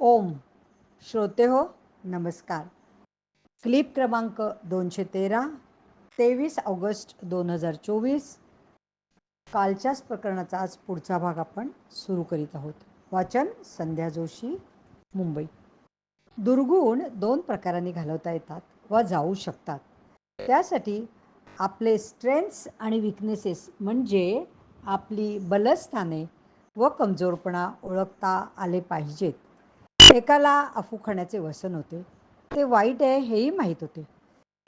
ओम. श्रोते हो, नमस्कार. क्लिप क्रमांक 213, 23 ऑगस्ट 2024. कालच्याच प्रकरणाचा आज पुढचा भाग आपण सुरू करीत आहोत. वाचन संध्या जोशी, मुंबई. दुर्गुण 2 प्रकारांनी घालवता येतात वा जाऊ शकतात. त्यासाठी आपले स्ट्रेंथ्स आणि विकनेसेस म्हणजे आपली बलस्थाने व कमजोरपणा ओळखता आले पाहिजेत. एकाला अफू खाण्याचे व्यसन होते. ते वाईट आहे हेही माहीत होते.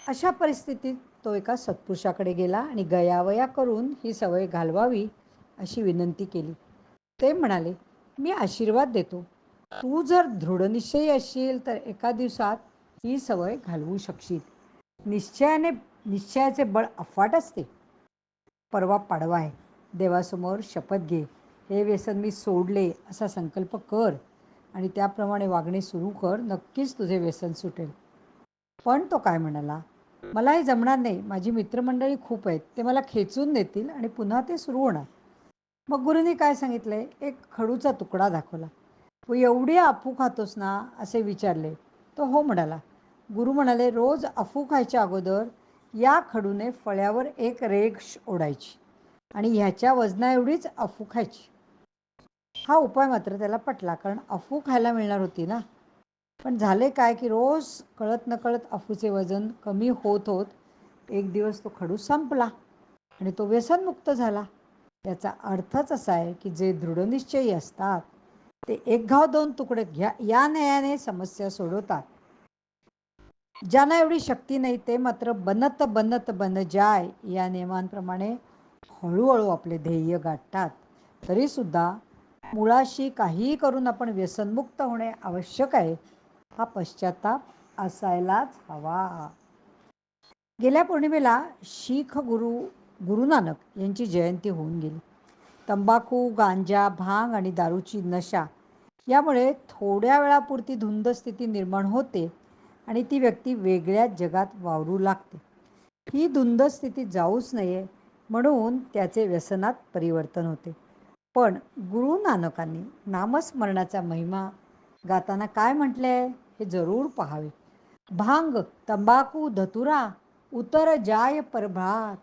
अशा परिस्थितीत तो एका सत्पुरुषाकडे गेला आणि गयावया करून ही सवय घालवावी अशी विनंती केली. ते म्हणाले, मी आशीर्वाद देतो. तू जर दृढनिश्चयी असशील तर एका दिवसात ही सवय घालवू शकशील. निश्चयाचे बळ अफाट असते. परवा पाडवा आहे. देवासमोर शपथ घे. हे व्यसन मी सोडले असा संकल्प कर आणि त्याप्रमाणे वागणे सुरू कर. नक्कीच तुझे व्यसन सुटेल. पण तो काय म्हणाला, मला हे जमणार नाही. माझी मित्रमंडळी खूप आहेत. ते मला खेचून देतील आणि पुन्हा ते सुरू होणार. मग गुरूंनी काय सांगितलंय, एक खडूचा तुकडा दाखवला. तू एवढी अफू खातोस ना असे विचारले. तो हो म्हणाला. गुरु म्हणाले, रोज अफू खायच्या अगोदर या खडूने फळ्यावर एक रेष ओढायची आणि ह्याच्या वजना एवढीच अफू खायची. हा उपाय मात्र त्याला पटला, कारण अफू खायला मिळणार होती ना. पण झाले काय की रोज कळत नकळत अफूचे वजन कमी होत होत एक दिवस तो खडू संपला आणि तो व्यसनमुक्त झाला. याचा अर्थच असा आहे की जे दृढनिश्चयी असतात ते एक घाव दोन तुकडे घ्या या न्यायाने समस्या सोडवतात. ज्यांना एवढी शक्ती नाही ते मात्र बनत बनत बन जाय या नियमांप्रमाणे हळूहळू आपले ध्येय गाठतात. तरीसुद्धा मुळाशी काहीही करून आपण व्यसनमुक्त होणे आवश्यक आहे. हा पश्चाताप असायलाच हवा. गेल्या पौर्णिमेला शीख गुरु नानक यांची जयंती होऊन गेली. तंबाखू, गांजा, भांग आणि दारूची नशा यामुळे थोड्या वेळापुरती धुंद स्थिती निर्माण होते आणि ती व्यक्ती वेगळ्याच जगात वावरू लागते. ही धुंद स्थिती जाऊच नये म्हणून त्याचे व्यसनात परिवर्तन होते. पण गुरु नानकांनी नामस्मरणाचा महिमा गाताना काय म्हटले हे जरूर पाहावे. भांग, तंबाखू, धतुरा उतर जाय परभात,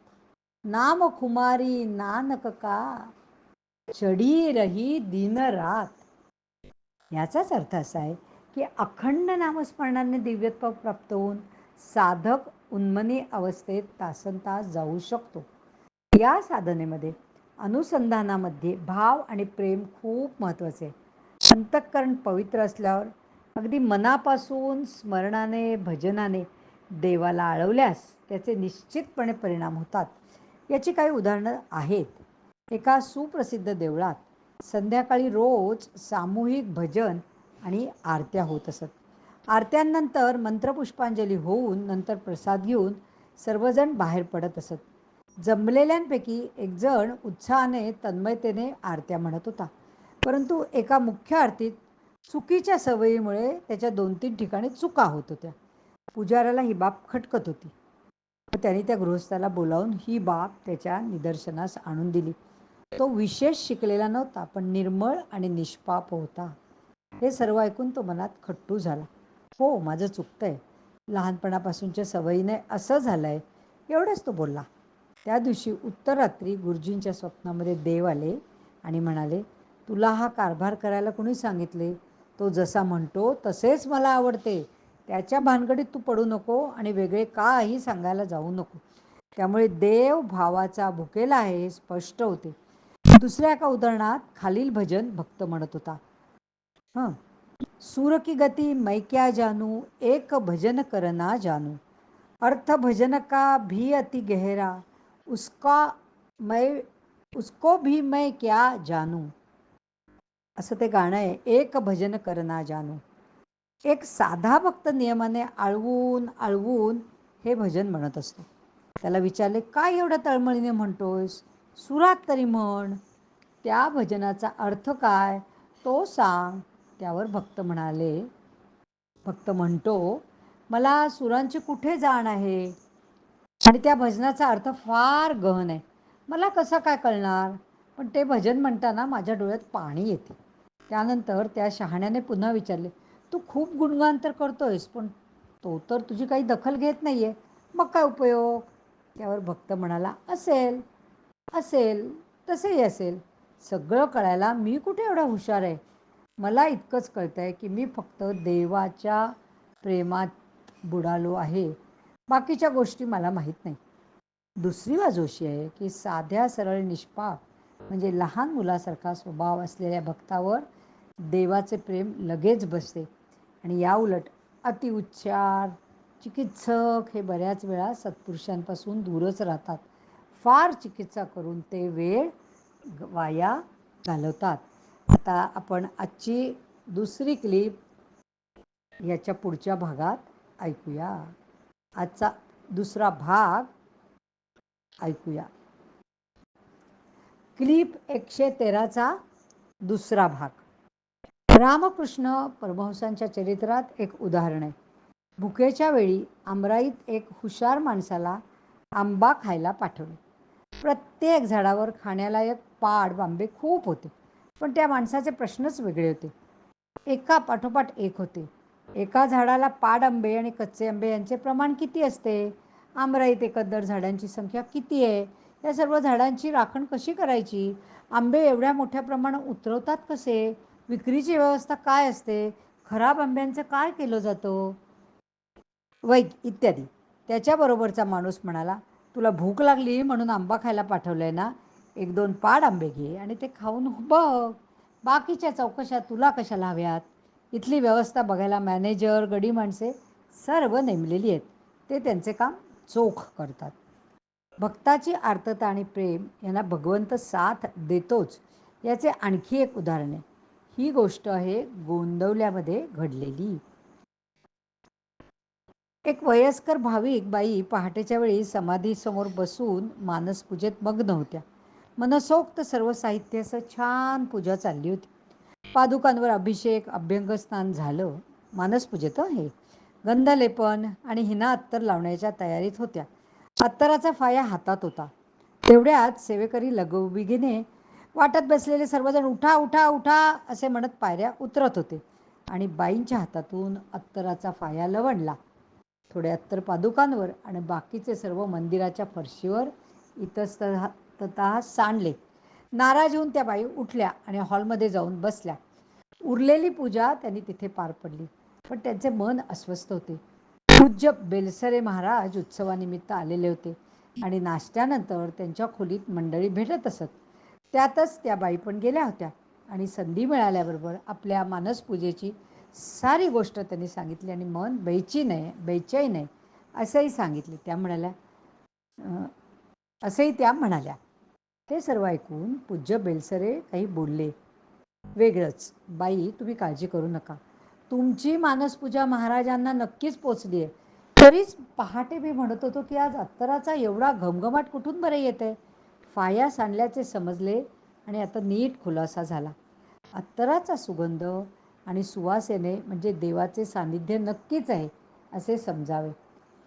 नाम खुमारी नानक का, चढी रही दिन रात. याचाच अर्थ असा आहे की अखंड नामस्मरणाने दिव्यत्व प्राप्त होऊन साधक उन्मनी अवस्थेत तासनतास जाऊ शकतो. या साधनेमध्ये अनुसंधानामध्ये भाव आणि प्रेम खूप महत्त्वाचे आहे. अंतःकरण पवित्र असल्यावर अगदी मनापासून स्मरणाने भजनाने देवाला आळवल्यास त्याचे निश्चितपणे परिणाम होतात. याची काही उदाहरणं आहेत. एका सुप्रसिद्ध देवळात संध्याकाळी रोज सामूहिक भजन आणि आरत्या होत असत. आरत्यांनंतर मंत्रपुष्पांजली होऊन नंतर प्रसाद घेऊन सर्वजण बाहेर पडत असत. जमलेल्यांपैकी एक जण उत्साहाने तन्मयतेने आरत्या म्हणत होता. परंतु एका मुख्य आरतीत चुकीच्या सवयीमुळे त्याच्या 2-3 ठिकाणी चुका होत होत्या. पुजाऱ्याला ही बाब खटकत होती. त्याने त्या गृहस्थाला बोलावून ही बाब त्याच्या निदर्शनास आणून दिली. तो विशेष शिकलेला नव्हता, पण निर्मळ आणि निष्पाप होता. हे सर्व ऐकून तो मनात खट्टू झाला. हो, माझं चुकतंय. लहानपणापासूनच्या सवयीने असं झालंय, एवढंच तो बोलला. त्या दिवशी उत्तर रात्री गुरुजींच्या स्वप्नामध्ये देव आले आणि म्हणाले, तुला हा कारभार करायला कुणी सांगितले? तो जसा म्हणतो तसेच मला आवडते. त्याच्या भानगडीत तू पडू नको आणि वेगळे काही सांगायला जाऊ नको. त्यामुळे देव भावाचा भुकेला आहे हे स्पष्ट होते. दुसऱ्या एका उदाहरणात खालील भजन भक्त म्हणत होता. सूर की गती मैं क्या जानू, एक भजन करना जानू, अर्थ भजन का भी अति गहरा, उसको भी मैं क्या जानू. असं ते गाणं आहे. एक भजन करना जानू. एक साधा भक्त नियमाने आळवून आळवून हे भजन म्हणत असतो. त्याला विचारले, काय एवढ्या तळमळीने म्हणतोयस? सुरात तरी म्हण. त्या भजनाचा अर्थ काय तो सांग. त्यावर भक्त म्हणतो, मला सुरांची कुठे जाण आहे आणि त्या भजनाचा अर्थ फार गहन आहे. मला कसं काय कळणार? पण ते भजन म्हणताना माझ्या डोळ्यात पाणी येते. त्यानंतर त्या शहाण्याने पुन्हा विचारले, तू खूप गुणगान तर करतोयस, पण तो तर तुझी काही दखल घेत नाहीये, मग काय उपयोग? त्यावर भक्त म्हणाला, असेल असेल तसेही असेल, सगळं कळायला मी कुठे एवढा हुशार आहे. मला इतकंच कळतंय की मी फक्त देवाच्या प्रेमात बुडालो आहे, बाकीच्या गोष्टी मला माहीत नाही. दुसरी बाजू अशी आहे की साध्या सरळ निष्पाप म्हणजे लहान मुलासारखा स्वभाव असलेल्या भक्तावर देवाचे प्रेम लगेच बसते. आणि याउलट अतिउच्चार चिकित्सक हे बऱ्याच वेळा सत्पुरुषांपासून दूरच राहतात. फार चिकित्सा करून ते वेळ वाया घालवतात. आता आपण आजची दुसरी क्लिप याच्या पुढच्या भागात ऐकूया. आजचा दुसरा भाग ऐकूया. क्लिप 113चा दुसरा भाग. रामकृष्ण परमहंसांच्या चरित्रात एक उदाहरण आहे. भुकेच्या वेळी आमराईत एक हुशार माणसाला आंबा खायला पाठवले. प्रत्येक झाडावर खाण्यालायक पाड आंबे खूप होते, पण त्या माणसाचे प्रश्नच वेगळे होते. एका पाठोपाठ एक होते. एका झाडाला पाड आंबे आणि कच्चे आंबे यांचे प्रमाण किती असते? आमराईत एकंदर झाडांची संख्या किती आहे? या सर्व झाडांची राखण कशी करायची? आंबे एवढ्या मोठ्या प्रमाणात उतरवतात कसे? विक्रीची व्यवस्था काय असते? खराब आंब्यांचं काय केलं जातं? वैग इत्यादी. त्याच्याबरोबरचा माणूस म्हणाला, तुला भूक लागली म्हणून आंबा खायला पाठवलंय ना, एक दोन पाड आंबे घे आणि ते खाऊन बघ. बाकीच्या चौकशा तुला कशाला हव्यात? इथली व्यवस्था बघायला मॅनेजर, गडी माणसे सर्व नेमलेली आहेत. ते त्यांचे काम चोख करतात. भक्ताची आर्तता आणि प्रेम यांना भगवंत साथ देतोच, याचे आणखी एक उदाहरण आहे. ही गोष्ट आहे गोंदवल्यामध्ये घडलेली. एक वयस्कर भाविक बाई पहाटेच्या वेळी समाधीसमोर बसून मानसपूजेत मग्न होत्या. मनसोक्त सर्व साहित्याचं छान पूजा चालली होती. पादुकांवर अभिषेक, अभ्यंगस्नान झालं. मानसपूजेत हे गंधलेपन आणि हिना अत्तर लावण्याच्या तयारीत होत्या. अत्तराचा फाया हातात होता. तेवढ्यात सेवेकरी लगोबिगीने वाटत बसलेले सर्वजण उठा उठा उठा असे म्हणत पायऱ्या उतरत होते आणि बाईंच्या हातातून अत्तराचा फाया लवणला. थोडे अत्तर पादुकांवर आणि बाकीचे सर्व मंदिराच्या फरशीवर इतस्ततः सांडले. नाराज होऊन त्या बाई उठल्या आणि हॉलमध्ये जाऊन बसल्या. उरलेली पूजा त्यांनी तिथे पार पडली, पण त्यांचे मन अस्वस्थ होते. पूज्य बेलसरे महाराज उत्सवानिमित्त आलेले होते आणि नाश्त्यानंतर त्यांच्या खोलीत मंडळी भेटत असत. त्यातच त्या बाई पण गेल्या होत्या आणि संधी मिळाल्याबरोबर आपल्या मानसपूजेची सारी गोष्ट त्यांनी सांगितली आणि मन बेचैन आहे असंही सांगितले. त्या म्हणाल्या असंही त्या म्हणाल्या. हे सर्व ऐकून पूज्य बेलसरे काही बोलले वेगळंच. बाई, तुम्ही काळजी करू नका, तुमची मानसपूजा महाराजांना नक्कीच पोचली आहे. तरीच पहाटे मी म्हणत होतो की आज अत्तराचा एवढा घमघमाट कुठून बरं येत आहे? फाया सांडल्याचे समजले आणि आता नीट खुलासा झाला. अत्तराचा सुगंध आणि सुवासेने म्हणजे देवाचे सान्निध्य नक्कीच आहे असे समजावे.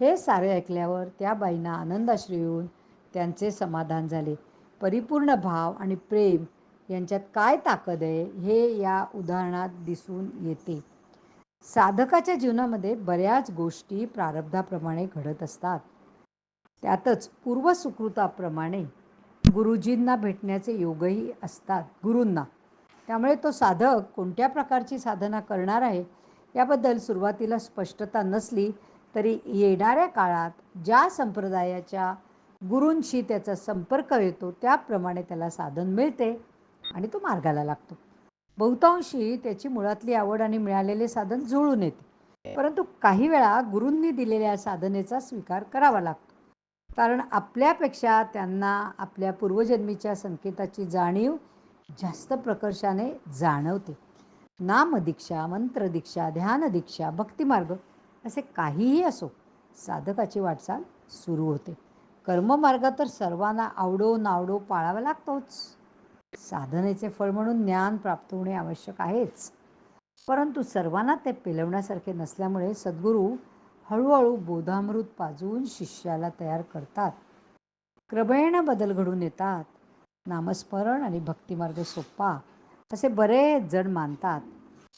हे सारे ऐकल्यावर त्या बाईंना आनंदाश्रू येऊन त्यांचे समाधान झाले. परिपूर्ण भाव आणि प्रेम यांच्यात काय ताकद आहे हे या उदाहरणात दिसून येते. साधकाच्या जीवनामध्ये बऱ्याच गोष्टी प्रारब्धाप्रमाणे घडत असतात. त्यातच पूर्वसुकृताप्रमाणे गुरुजींना भेटण्याचे योगही असतात गुरूंना. त्यामुळे तो साधक कोणत्या प्रकारची साधना करणार आहे याबद्दल सुरुवातीला स्पष्टता नसली तरी येणाऱ्या काळात ज्या संप्रदायाच्या गुरूंशी त्याचा संपर्क येतो त्याप्रमाणे त्याला साधन मिळते आणि तो मार्गाला लागतो. बहुतांशी त्याची मुळातली आवड आणि मिळालेले साधन जुळून येते, परंतु काही वेळा गुरूंनी दिलेल्या साधनेचा स्वीकार करावा लागतो. कारण आपल्यापेक्षा त्यांना आपल्या पूर्वजन्मीच्या संकेताची जाणीव जास्त प्रकर्षाने जाणवते. नामदीक्षा, मंत्रदीक्षा, ध्यानदीक्षा, भक्तिमार्ग असे काहीही असो, साधकाची वाटचाल सुरू होते. कर्ममार्ग तर सर्वांना आवडो नावडो पाळावा लागतोच. साधनेचे फळ म्हणून ज्ञान प्राप्त होणे आवश्यक आहेच, परंतु सर्वांना ते पेलवण्यासारखे नसल्यामुळे सद्गुरू हळूहळू बोधामृत पाजून शिष्याला तयार करतात. क्रमेण बदल घडून येतात. नामस्मरण आणि भक्तिमार्ग सोपा असे बरेच जण मानतात.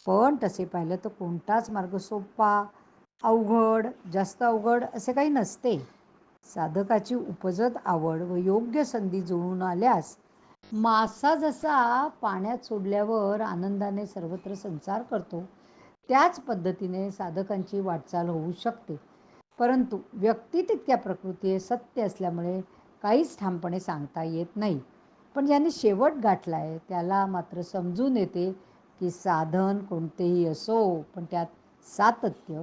पण तसे पाहिलं तर कोणताच मार्ग सोपा, अवघड, जास्त अवघड असे काही नसते. साधकाची उपजत आवड व योग्य संधी जुळून आल्यास मासा जसा पाण्यात सोडल्यावर आनंदाने सर्वत्र संचार करतो, त्याच पद्धतीने साधकांची वाटचाल होऊ शकते. परंतु व्यक्ती तितक्या प्रकृती हे सत्य असल्यामुळे काहीच ठामपणे सांगता येत नाही. पण ज्यांनी शेवट गाठला आहे त्याला मात्र समजून येते की साधन कोणतेही असो, पण त्यात सातत्य,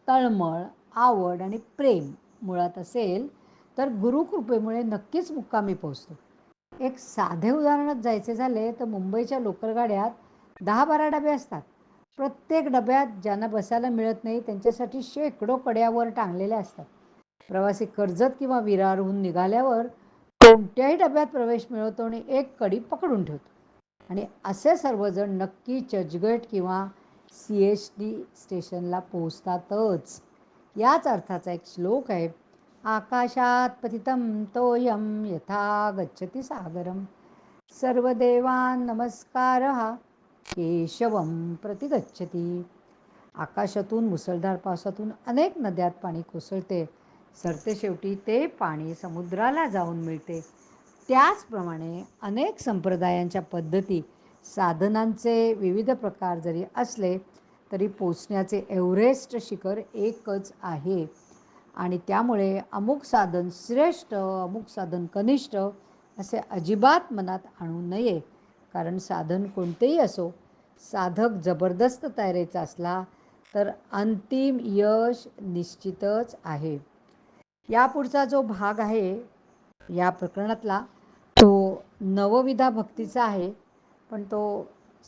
तळमळ, आवड आणि प्रेम मुळात असेल तर गुरुकृपेमुळे नक्कीच मुक्कामी पोहोचतो. एक साधे उदाहरणच द्यायचे झाले तर मुंबईच्या लोकल गाड्यात 10-12 डबे असतात. प्रत्येक डब्यात ज्यांना बसायला मिळत नाही त्यांच्यासाठी शेकडो कड्यावर टांगलेल्या असतात. प्रवासी कर्जत किंवा विरारहून निघाल्यावर कोणत्याही डब्यात प्रवेश मिळवतो आणि एक कडी पकडून ठेवतो. आणि असे सर्वजण नक्की चर्चगेट किंवा CST स्टेशनला पोहोचतातच. याच अर्थाचा एक श्लोक आहे. आकाशात पतितं तोयम यथा गच्छति सागरम सर्वदेवान नमस्कारः केशवम प्रति गच्छति. आकाशातून मुसळधार पावसातून अनेक नद्यात पाणी कोसळते, सरतेशेवटी ते पाणी समुद्राला जाऊन मिळते. त्याचप्रमाणे अनेक संप्रदायांच्या पद्धती, साधनांचे विविध प्रकार जरी असले तरी पोचण्याचे एव्हरेस्ट शिखर एकच आहे. आणि त्यामुळे अमुक साधन श्रेष्ठ, अमुक साधन कनिष्ठ असे अजिबात मनात आणू नये. कारण साधन कोणतेही असो, साधक जबरदस्त तयारीचा असला तर अंतिम यश निश्चितच आहे. यापुढचा जो भाग आहे या प्रकरणातला तो नवविधा भक्तीचा आहे, पण तो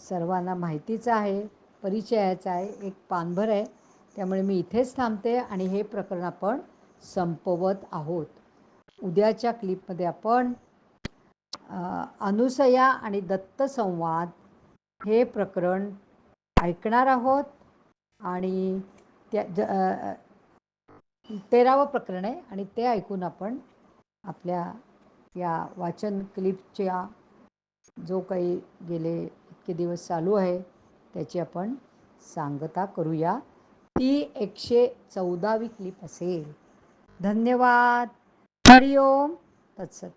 सर्वांना माहितीचा आहे, परिचयाचा आहे, एक पानभर आहे. त्यामुळे मी इथेच थांबते आणि हे प्रकरण आपण संपवत आहोत. उद्याच्या क्लिपमध्ये आपण अनुसया आणि दत्त संवाद हे प्रकरण ऐकणार आहोत. आणि त्या 13वं प्रकरण आहे आणि ते ऐकून आपण आपल्या या वाचन क्लिपच्या जो काही गेले इतके दिवस चालू आहे त्याची आपण सांगता करूया. ती 114वी क्लिप असेल. धन्यवाद. हरिओम तत्सत.